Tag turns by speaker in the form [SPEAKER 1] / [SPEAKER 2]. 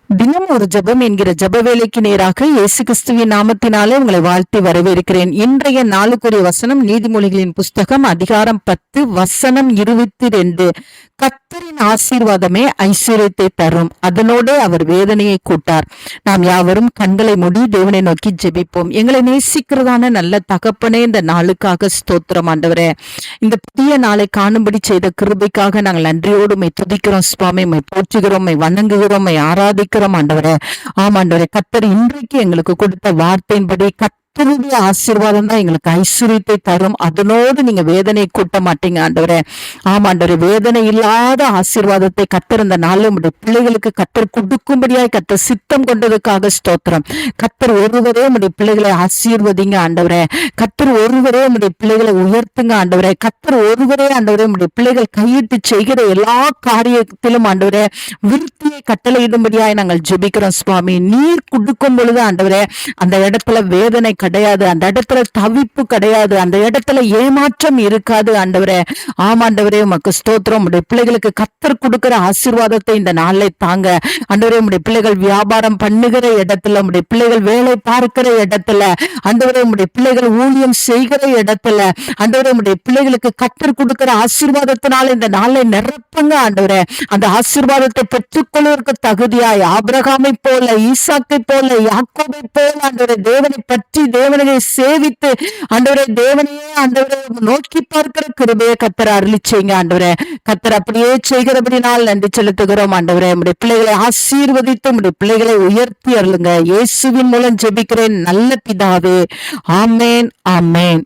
[SPEAKER 1] தினம் ஒரு ஜெபம் என்கிற ஜெப வேலைக்கு நேராக இயேசு கிறிஸ்துவின் நாமத்தினாலே உங்களை வாழ்த்தி வரவேற்கிறேன். இன்றைய நாளுக்குரிய வசனம் நீதிமொழிகளின் புஸ்தகம் அதிகாரம் 10 வசனம் 22. கர்த்தரின் ஆசீர்வாதமே ஐஸ்வர்யத்தை தரும், அதனோடு அவர் வேதனையை கூட்டார். நாம் யாவரும் கண்களை மூடி தேவனை நோக்கி ஜெபிப்போம். எங்களை நேசிக்கிறதான நல்ல தகப்பனே, இந்த நாளுக்காக ஸ்தோத்திரம் ஆண்டவரே. இந்த புதிய நாளை காணும்படி செய்த கிருபைக்காக நாங்கள் நன்றியோடு மை துதிக்கிறோம் சுவாமி, மை போற்றுகிறோம், மை வணங்குகிறோம், மை ஆராதிக்கிறோம் ஆண்டவரே. ஆமாண்டவரே, கர்த்தர் இன்றைக்கு எங்களுக்கு கொடுத்த வார்த்தையின்படி கர்த்தருடைய ஆசீர்வாதம் தான் எங்களுக்கு ஐஸ்வர்யத்தை தரும், அதனோடு நீங்க வேதனை கூட்ட மாட்டீங்க ஆண்டவரே. ஆமாண்டவரே, வேதனை இல்லாத ஆசீர்வாதத்தை கர்த்தர் இந்த நாளில் உடைய பிள்ளைகளுக்கு கர்த்தர் கொடுக்கும்படியாய் கர்த்தர் சித்தம் கொண்டதுக்காக ஸ்தோத்திரம். கர்த்தர் ஒருவரே உடைய பிள்ளைகளை ஆசீர்வதிங்க ஆண்டவரே. கர்த்தர் ஒருவரே உடைய பிள்ளைகளை உயர்த்துங்க ஆண்டவரே. கர்த்தர் ஒருவரே ஆண்டவரே உடைய பிள்ளைகள் கையிட்டு செய்கிற எல்லா காரியத்திலும் ஆண்டவரே விருத்தியை கட்டளையிடும்படியாய் நாங்கள் ஜெபிக்கிறோம் சுவாமி. நீர் கொடுக்கும் பொழுது ஆண்டவரே அந்த இடத்துல வேதனை கிடையாது, அந்த இடத்துல தவிப்பு கிடையாது, அந்த இடத்துல ஏமாற்றம் இருக்காது ஆண்டவரே. ஆமாண்டவரே, உமக்கு ஸ்தோத்திரம். உடைய பிள்ளைகளுக்கு கர்த்தர் கொடுக்கிற ஆசீர்வாதத்தை இந்த நாளை தாங்க ஆண்டவரே. உடைய பிள்ளைகள் வியாபாரம் பண்ணுகிற இடத்துல, உடைய பிள்ளைகள் வேலை பார்க்கிற இடத்துல ஆண்டவரே, உடைய பிள்ளைகள் ஊழியம் செய்கிற இடத்துல ஆண்டவரே, உடைய பிள்ளைகளுக்கு கர்த்தர் கொடுக்கிற ஆசீர்வாதத்தினால இந்த நாளை நிரப்புங்க ஆண்டவரே. அந்த ஆசீர்வாதத்தை பெற்றுக்கொள்வதற்கு தகுதியாய் ஆபிரகாமை போல, ஈசாக்கை போல, யாக்கோபை போல ஆண்டவரே தேவனை பற்றி தேவனை சேவித்து ஆண்டவரே தேவனையே ஆண்டவரை நோக்கி பார்க்கிற கிருபையை கர்த்தர் அருளி செய்யுங்க ஆண்டவரே. கர்த்தர் அப்படியே செய்கிறபடினால் நன்றி செலுத்துகிறோம் ஆண்டவரே. நம்முடைய பிள்ளைகளை ஆசீர்வதித்து நம்முடைய பிள்ளைகளை உயர்த்தி அருளுங்க. இயேசுவின் மூலம் ஜெபிக்கிறேன் நல்ல பிதாவே, ஆமேன், ஆமேன்.